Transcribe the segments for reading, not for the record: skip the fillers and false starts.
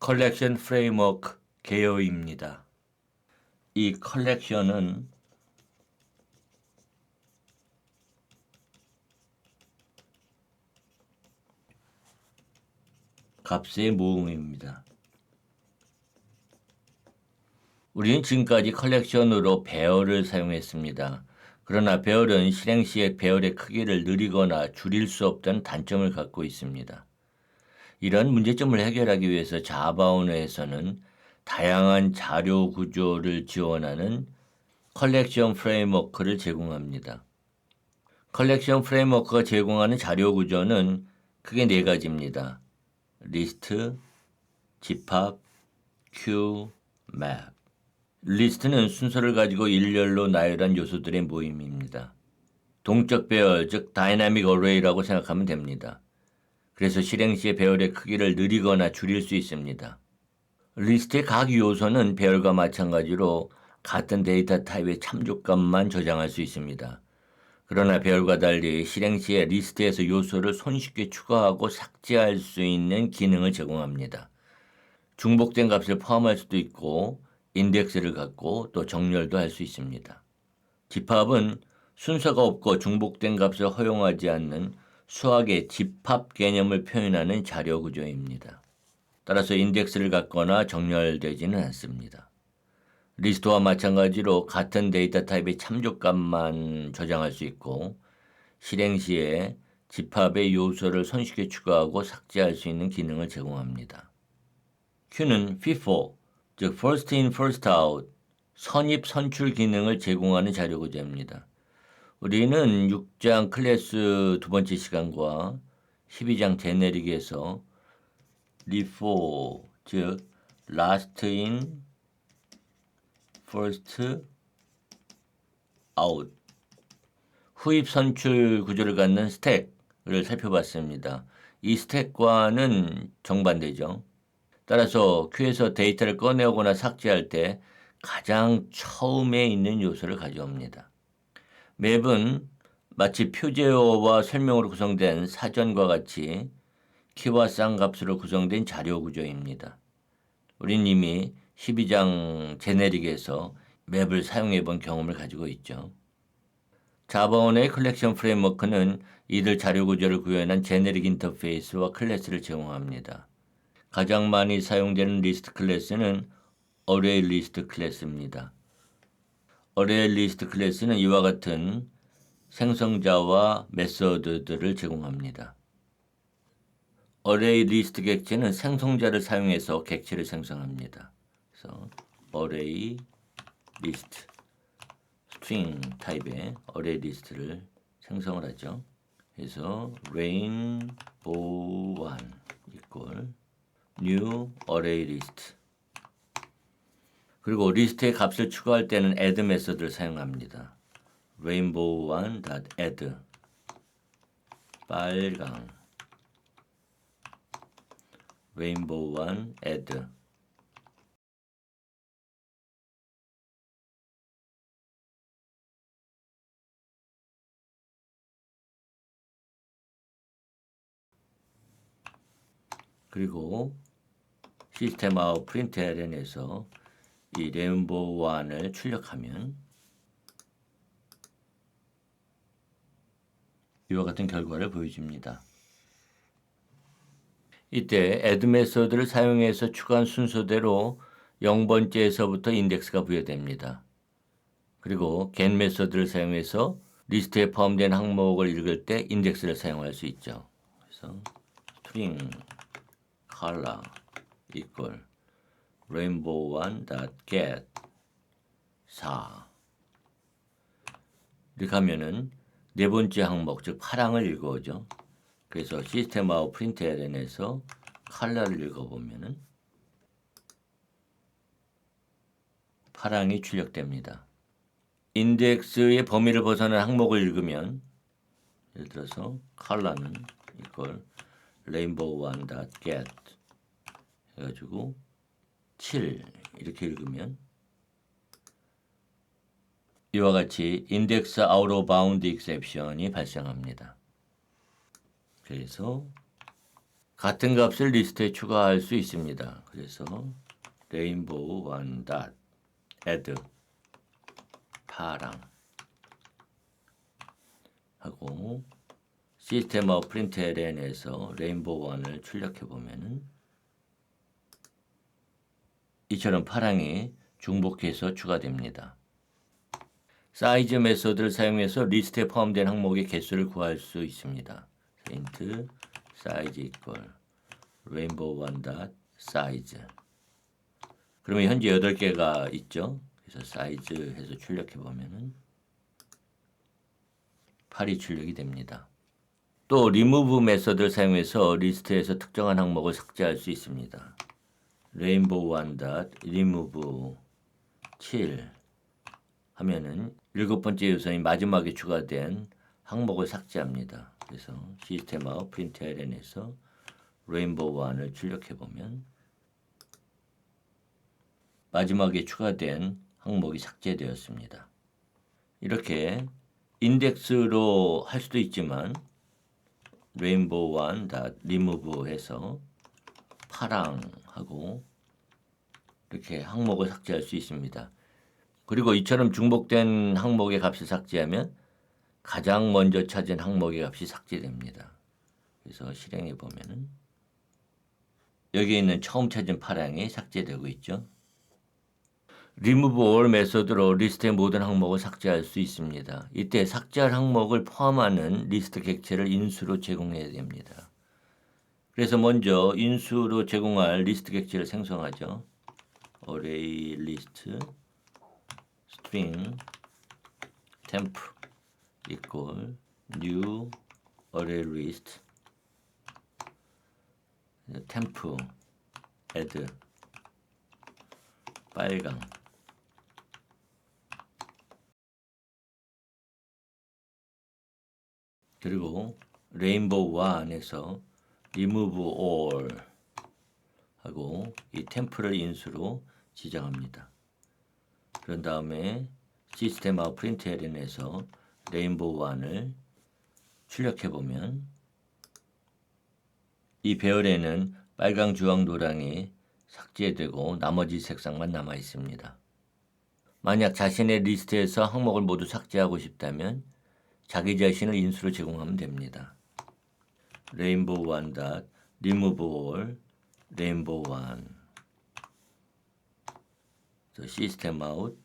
컬렉션 프레임워크 개요입니다. 이 컬렉션은 값의 모음입니다. 우리는 지금까지 컬렉션으로 배열을 사용했습니다. 그러나 배열은 실행 시에 배열의 크기를 늘리거나 줄일 수 없다는 단점을 갖고 있습니다. 이런 문제점을 해결하기 위해서 자바 언어에서는 다양한 자료 구조를 지원하는 컬렉션 프레임워크를 제공합니다. 컬렉션 프레임워크가 제공하는 자료 구조는 크게 네 가지입니다. 리스트, 집합, 큐, 맵. 리스트는 순서를 가지고 일렬로 나열한 요소들의 모임입니다. 동적 배열, 즉 다이나믹 어레이라고 생각하면 됩니다. 그래서 실행 시에 배열의 크기를 늘리거나 줄일 수 있습니다. 리스트의 각 요소는 배열과 마찬가지로 같은 데이터 타입의 참조값만 저장할 수 있습니다. 그러나 배열과 달리 실행 시에 리스트에서 요소를 손쉽게 추가하고 삭제할 수 있는 기능을 제공합니다. 중복된 값을 포함할 수도 있고 인덱스를 갖고 또 정렬도 할 수 있습니다. 집합은 순서가 없고 중복된 값을 허용하지 않는 수학의 집합 개념을 표현하는 자료 구조입니다. 따라서 인덱스를 갖거나 정렬되지는 않습니다. 리스트와 마찬가지로 같은 데이터 타입의 참조값만 저장할 수 있고 실행 시에 집합의 요소를 손쉽게 추가하고 삭제할 수 있는 기능을 제공합니다. 큐는 FIFO, 즉 First in, First out, 선입 선출 기능을 제공하는 자료 구조입니다. 우리는 6장 클래스 두 번째 시간과 12장 제네릭에서 LIFO, 즉 Last in, First out, 후입 선출 구조를 갖는 스택을 살펴봤습니다. 이 스택과는 정반대죠. 따라서 큐에서 데이터를 꺼내오거나 삭제할 때 가장 처음에 있는 요소를 가져옵니다. 맵은 마치 표제어와 설명으로 구성된 사전과 같이 키와 쌍값으로 구성된 자료 구조입니다. 우린 이미 12장 제네릭에서 맵을 사용해 본 경험을 가지고 있죠. 자바원의 컬렉션 프레임워크는 이들 자료 구조를 구현한 제네릭 인터페이스와 클래스를 제공합니다. 가장 많이 사용되는 리스트 클래스는 어레이 리스트 클래스입니다. 어레이 리스트 클래스는 이와 같은 생성자와 메서드들을 제공합니다. 어레이 리스트 객체는 생성자를 사용해서 객체를 생성합니다. 그래서 어레이 리스트, 스트링 타입의 어레이 리스트를 생성을 하죠. 그래서 rainbow1 equal new array list. 그리고 리스트의 값을 추가할 때는 add 메서드를 사용합니다. rainbow1.add 빨강 rainbow1 add 그리고 시스템 아웃 println에서 이 rainbow1을 출력하면 이와 같은 결과를 보여줍니다. 이때 add 메서드를 사용해서 추가한 순서대로 0번째에서부터 인덱스가 부여됩니다. 그리고 get 메서드를 사용해서 리스트에 포함된 항목을 읽을 때 인덱스를 사용할 수 있죠. 그래서 string color equal rainbow1.get 4 이렇게 하면은 네 번째 항목, 즉 파랑을 읽어오죠. 그래서 시스템 아웃 println에서 컬러를 읽어보면은 파랑이 출력됩니다. 인덱스의 범위를 벗어난 항목을 읽으면 예를 들어서 컬러는 이걸 rainbow1.get 해가지고 7 이렇게 읽으면 이와 같이 인덱스 아웃 오브 바운드 익셉션이 발생합니다. 그래서 같은 값을 리스트에 추가할 수 있습니다. 그래서 레인보우 원 닷 add 파랑 하고 시스템 프린트LN에서 레인보우 원을 출력해 보면은 이처럼 파랑이 중복해서 추가됩니다. 사이즈 메소드를 사용해서 리스트에 포함된 항목의 개수를 구할 수 있습니다. int size equal rainbow one dot size. 그러면 현재 8개가 있죠. 그래서 사이즈 해서 출력해 보면은 8이 출력이 됩니다. 또 remove 메소드를 사용해서 리스트에서 특정한 항목을 삭제할 수 있습니다. rainbow one dot remove 7 하면은 7번째 요소인 마지막에 추가된 항목을 삭제합니다. 그래서 시스템 프린트LN에서 레인보우 1을 출력해 보면 마지막에 추가된 항목이 삭제되었습니다. 이렇게 인덱스로 할 수도 있지만 레인보우 1 remove 해서 파랑하고 이렇게 항목을 삭제할 수 있습니다. 그리고 이처럼 중복된 항목의 값을 삭제하면 가장 먼저 찾은 항목의 값이 삭제됩니다. 그래서 실행해 보면은 여기 있는 처음 찾은 파랑이 삭제되고 있죠. remove all 메소드로 리스트의 모든 항목을 삭제할 수 있습니다. 이때 삭제할 항목을 포함하는 리스트 객체를 인수로 제공해야 됩니다. 그래서 먼저 인수로 제공할 리스트 객체를 생성하죠. array list string temp equal new array list temp add 빨강 그리고 레인보우 안에서 remove all 하고 이 템프를 인수로 지정합니다. 그런 다음에 시스템 프린트LN에서 레인보우 1을 출력해 보면 이 배열에는 빨강, 주황, 노랑이 삭제되고 나머지 색상만 남아 있습니다. 만약 자신의 리스트에서 항목을 모두 삭제하고 싶다면 자기 자신을 인수로 제공하면 됩니다. 레인보우 1 remove all 레인보우 1 시스템 아웃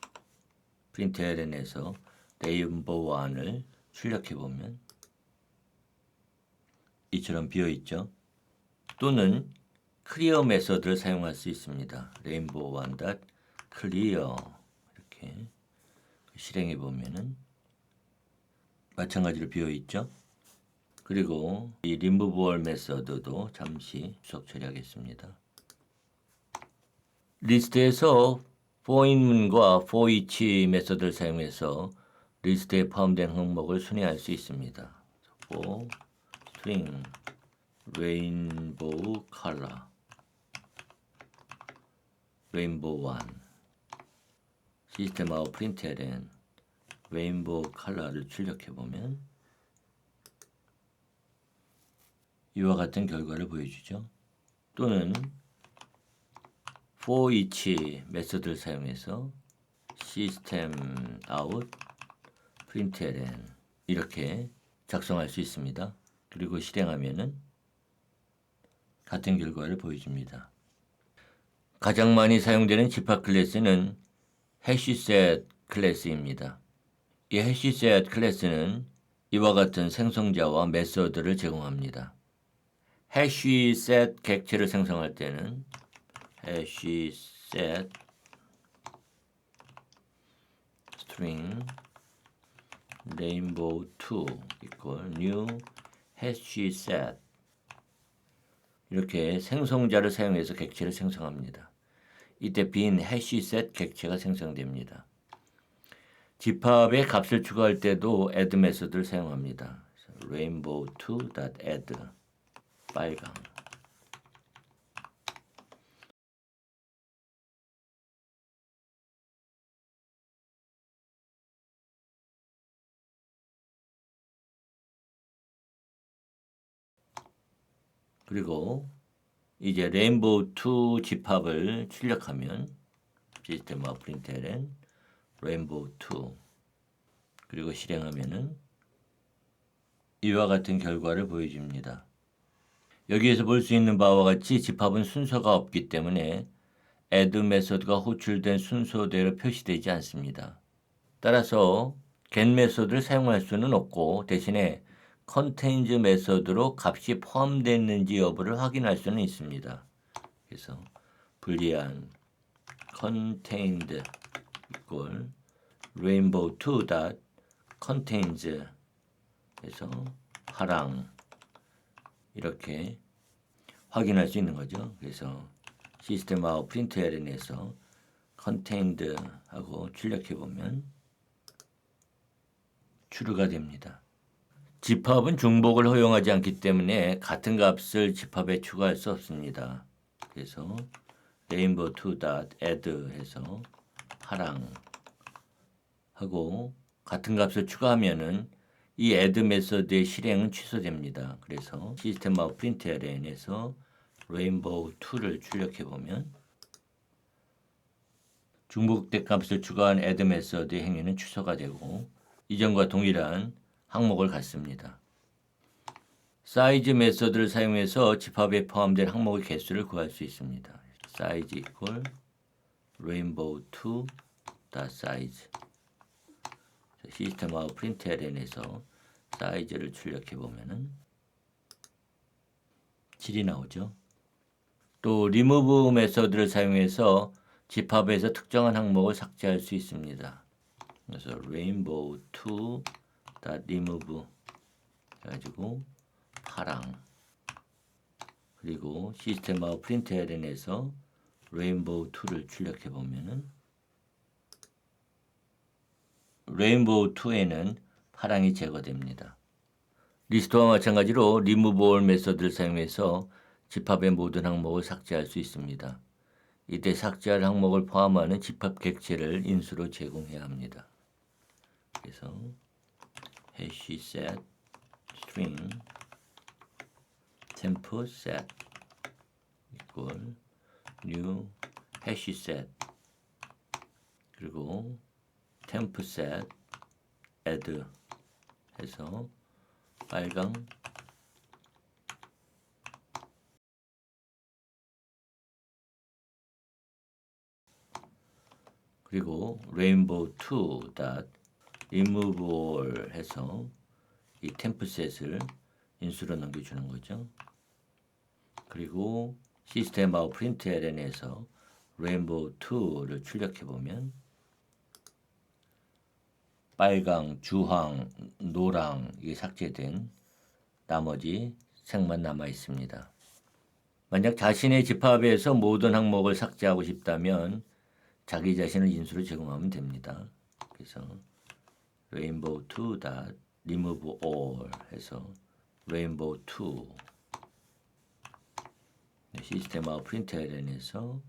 프린트LN에서 레인보우 1을 출력해 보면 이처럼 비어 있죠. 또는 클리어 메소드를 사용할 수 있습니다. 레인보우 1 클리어 이렇게 실행해 보면은 마찬가지로 비어 있죠. 그리고 이 remove all 메소드도 잠시 수석 처리하겠습니다. 리스트에서 for인문과 forEach 메소드를 사용해서 리스트에 포함된 항목을 순회할 수 있습니다. for string rainbow color rainbow 1 시스템 아웃 프린트LN 레인보우 컬러를 출력해 보면 이와 같은 결과를 보여주죠. 또는 forEach 메소드를 사용해서 시스템 아웃 프린트LN 이렇게 작성할 수 있습니다. 그리고 실행하면은 같은 결과를 보여줍니다. 가장 많이 사용되는 집합 클래스는 해시셋 클래스입니다. 이 해시셋 클래스는 이와 같은 생성자와 메소드를 제공합니다. 해시셋 객체를 생성할 때는 해시셋 string rainbow2 equal new 해시셋 이렇게 생성자를 사용해서 객체를 생성합니다. 이때 빈 해시셋 객체가 생성됩니다. 집합의 값을 추가할 때도 add 메소드를 사용합니다. rainbow2.add 빨강 그리고 이제 레인보우2 집합을 출력하면 시스템 아웃 프린트LN 레인보우2 그리고 실행하면은 이와 같은 결과를 보여줍니다. 여기에서 볼 수 있는 바와 같이 집합은 순서가 없기 때문에 add 메소드가 호출된 순서대로 표시되지 않습니다. 따라서 get 메소드를 사용할 수는 없고 대신에 contains 메소드로 값이 포함됐는지 여부를 확인할 수는 있습니다. 그래서 불리한 contained equal rainbow2 dot contains 해서 파랑 이렇게 확인할 수 있는 거죠. 그래서 시스템 아웃 프린트LN에서 contained 하고 출력해 보면 true가 됩니다. 집합은 중복을 허용하지 않기 때문에 같은 값을 집합에 추가할 수 없습니다. 그래서 rainbow2.add 해서 파랑 하고 같은 값을 추가하면은 이 add 메소드의 실행은 취소됩니다. 그래서 시스템 아웃 프린트LN에서 rainbow2를 출력해 보면 중복된 값을 추가한 add 메소드의 행위는 취소가 되고 이전과 동일한 항목을 갖습니다. size 메소드를 사용해서 집합에 포함된 항목의 개수를 구할 수 있습니다. size equal rainbow2 size 시스템 아웃 프린트LN에서 사이즈를 출력해 보면은 7이 나오죠. 또 remove 메소드를 사용해서 집합에서 특정한 항목을 삭제할 수 있습니다. 그래서 rainbow2 remove 해가지고 파랑 그리고 시스템 아웃 프린트LN에서 rainbow2를 출력해 보면은 rainbow2에는 파랑이 제거됩니다. 리스트와 마찬가지로 remove all 메소드를 사용해서 집합의 모든 항목을 삭제할 수 있습니다. 이때 삭제할 항목을 포함하는 집합 객체를 인수로 제공해야 합니다. 그래서 hash set string temp set equal new hash set 그리고 temp set add 해서 빨강 그리고 rainbow2 remove all 해서 이 temp set을 인수로 넘겨주는 거죠. 그리고 시스템 아웃 프린트LN에서 rainbow2를 출력해 보면 빨강, 주황, 노랑 이게 삭제된 나머지 색만 남아 있습니다. 만약 자신의 집합에서 모든 항목을 삭제하고 싶다면 자기 자신을 인수로 제공하면 됩니다. 그래서 rainbow2 remove all 해서 rainbow2 시스템 아웃 프린트LN에서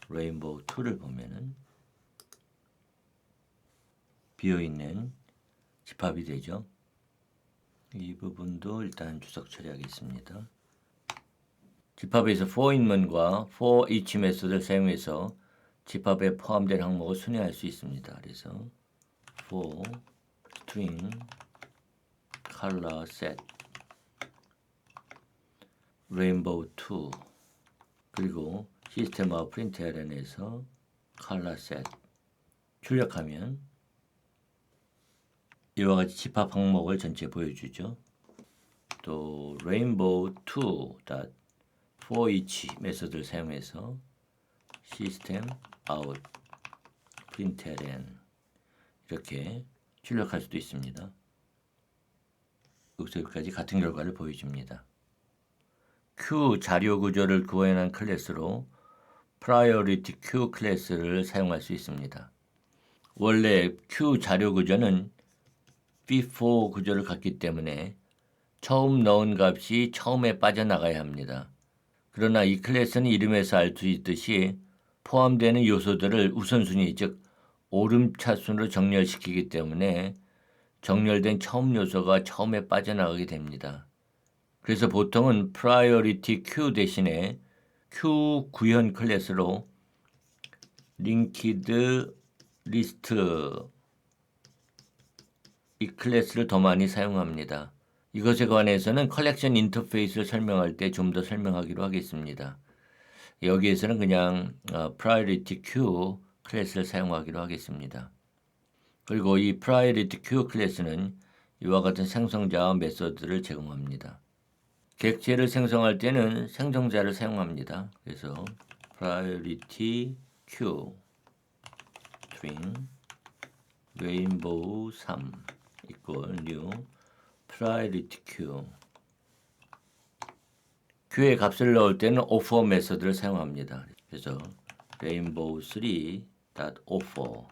rainbow2를 보면은 비어있는 집합이 되죠. 이 부분도 일단 주석 처리하겠습니다. 집합에서 for 인문과 for each 메소드를 사용해서 집합에 포함된 항목을 순회할 수 있습니다. 그래서 for string color set rainbow2 그리고 시스템 아웃 프린트LN에서 color set 출력하면 이와 같이 집합 항목을 전체 보여주죠. 또 rainbow2 for each 메소드를 사용해서 시스템 아웃 프린트LN 이렇게 출력할 수도 있습니다. 여기서 여기까지 같은 결과를 보여줍니다. Q 자료 구조를 구현한 클래스로 priority Q 클래스를 사용할 수 있습니다. 원래 Q 자료 구조는 before 구조를 갖기 때문에 처음 넣은 값이 처음에 빠져나가야 합니다. 그러나 이 클래스는 이름에서 알 수 있듯이 포함되는 요소들을 우선순위 즉 오름차순으로 정렬시키기 때문에 정렬된 처음 요소가 처음에 빠져나가게 됩니다. 그래서 보통은 priority queue 대신에 q 구현 클래스로 linked list 이 클래스를 더 많이 사용합니다. 이것에 관해서는 컬렉션 인터페이스를 설명할 때 좀 더 설명하기로 하겠습니다. 여기에서는 그냥 priority queue 클래스를 사용하기로 하겠습니다. 그리고 이 priority queue 클래스는 이와 같은 생성자와 메소드를 제공합니다. 객체를 생성할 때는 생성자를 사용합니다. 그래서 priority queue string rainbow 3 equal new priority queue 큐에 값을 넣을 때는 offer 메소드를 사용합니다. 그래서 rainbow3.offer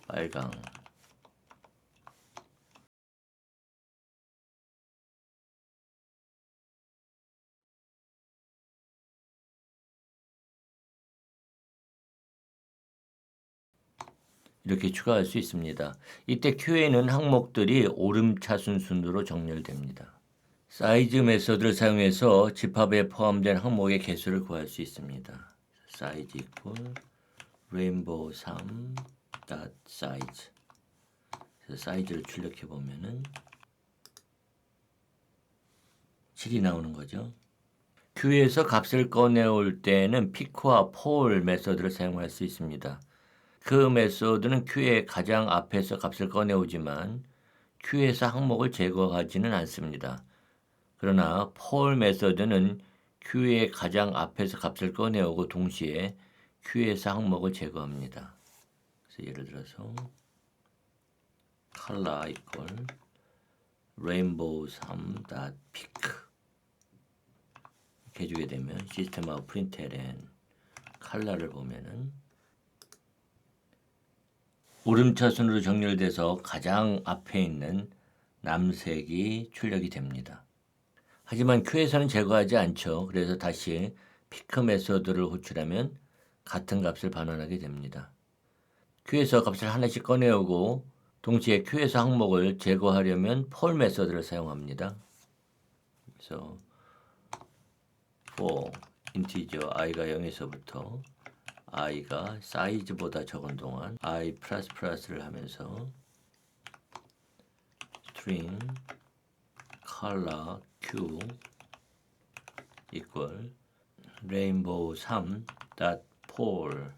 빨강 이렇게 추가할 수 있습니다. 이때 큐에는 항목들이 오름차순 순으로 정렬됩니다. 사이즈 메소드를 사용해서 집합에 포함된 항목의 개수를 구할 수 있습니다. size equal rainbow 3 size 그래서 사이즈를 출력해 보면은 7이 나오는 거죠. 큐에서 값을 꺼내올 때는 pick와 pull 메소드를 사용할 수 있습니다. 그 메소드는 큐의 가장 앞에서 값을 꺼내오지만 큐에서 항목을 제거하지는 않습니다. 그러나 pull 메소드는 큐의 가장 앞에서 값을 꺼내오고 동시에 큐에서 항목을 제거합니다. 그래서 예를 들어서 color equal rainbow 3.pick 이렇게 해주게 되면 시스템하고 println color를 보면은 오름차순으로 정렬돼서 가장 앞에 있는 남색이 출력이 됩니다. 하지만 큐에서는 제거하지 않죠. 그래서 다시 pick 메소드를 호출하면 같은 값을 반환하게 됩니다. 큐에서 값을 하나씩 꺼내오고 동시에 큐에서 항목을 제거하려면 pull 메소드를 사용합니다. 그래서 for integer i가 0에서부터 i가 사이즈보다 적은 동안 i 를 하면서 string color q equal rainbow 3.pull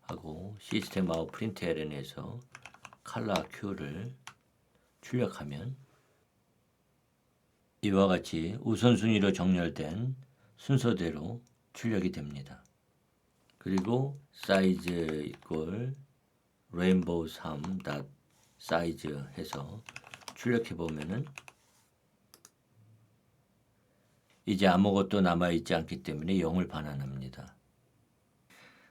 하고 시스템 아웃 println에서 color q를 출력하면 이와 같이 우선순위로 정렬된 순서대로 출력이 됩니다. 그리고 size equal rainbow 3.size 해서 출력해 보면은 이제 아무것도 남아있지 않기 때문에 0을 반환합니다.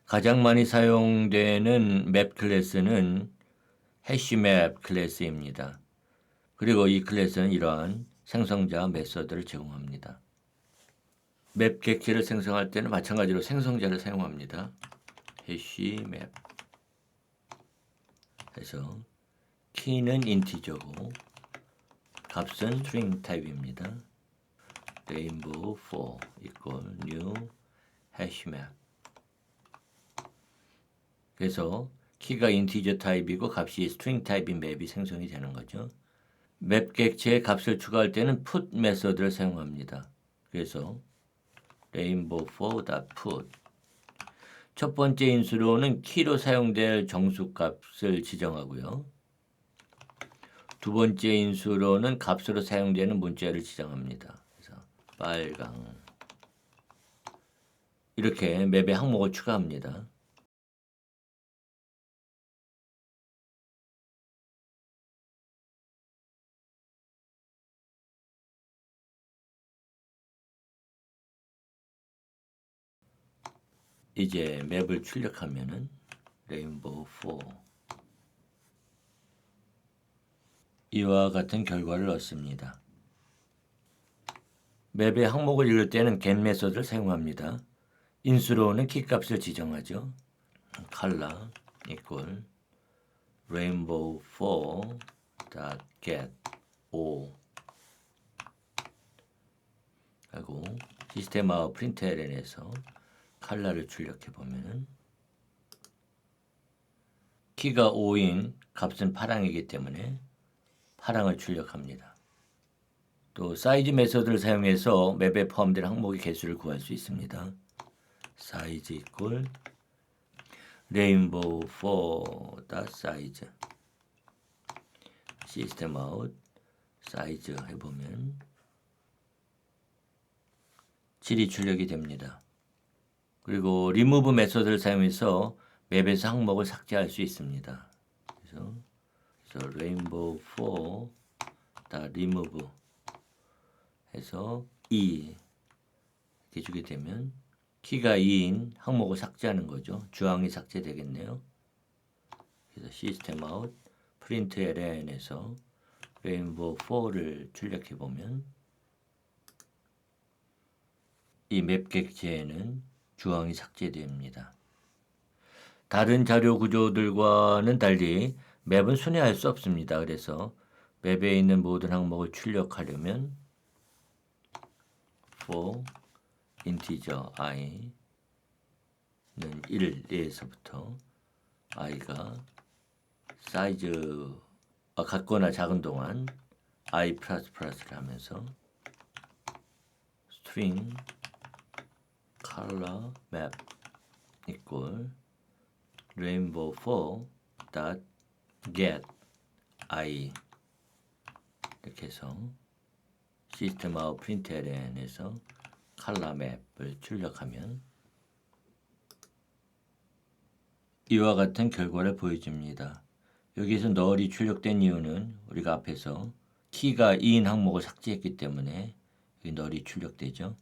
가장 많이 사용되는 맵 클래스는 해시맵 클래스입니다. 그리고 이 클래스는 이러한 생성자 메소드를 제공합니다. 맵 객체를 생성할 때는 마찬가지로 생성자를 사용합니다. 해시맵 해서 키는 인티저고 값은 string 타입입니다. rainbow 4 equal new hashmap 그래서 키가 인티저 타입이고 값이 string 타입인 맵이 생성이 되는 거죠. 맵 객체에 값을 추가할 때는 put 메소드를 사용합니다. 그래서 rainbow4.put 첫 번째 인수로는 키로 사용될 정수값을 지정하고요. 두 번째 인수로는 값으로 사용되는 문자를 지정합니다. 그래서 빨강 이렇게 맵에 항목을 추가합니다. 이제 맵을 출력하면은 레인보우 4 이와 같은 결과를 얻습니다. 맵의 항목을 읽을 때는 get 메소드를 사용합니다. 인수로는 키값을 지정하죠. color equal rainbow 4 get O 하고 시스템 아웃 println에서 컬러를 출력해 보면은 키가 5인 값은 파랑이기 때문에 파랑을 출력합니다. 또 사이즈 메서드를 사용해서 맵에 포함된 항목의 개수를 구할 수 있습니다. 사이즈 이퀄 레인보우 4.size 시스템 아웃 사이즈 해보면 7이 출력이 됩니다. 그리고 리무브 메서드를 사용해서 맵에서 항목을 삭제할 수 있습니다. 그래서 레인보우 4.remove 해서 2 이렇게 주게 되면 키가 2인 항목을 삭제하는 거죠. 주황이 삭제되겠네요. 그래서 시스템 아웃 println에서 레인보우 4를 출력해 보면 이 맵 객체에는 주황이 삭제됩니다. 다른 자료 구조들과는 달리 맵은 순회할 수 없습니다. 그래서 맵에 있는 모든 항목을 출력하려면 for integer i는 1에서부터 i가 사이즈 같거나 작은 동안 i++를 하면서 string color map equal rainbow 4 get i 이렇게 해서 시스템 아웃 println에서 컬러 맵을 출력하면 이와 같은 결과를 보여줍니다. 여기서 널이 출력된 이유는 우리가 앞에서 키가 2인 항목을 삭제했기 때문에 여기 널이 출력되죠.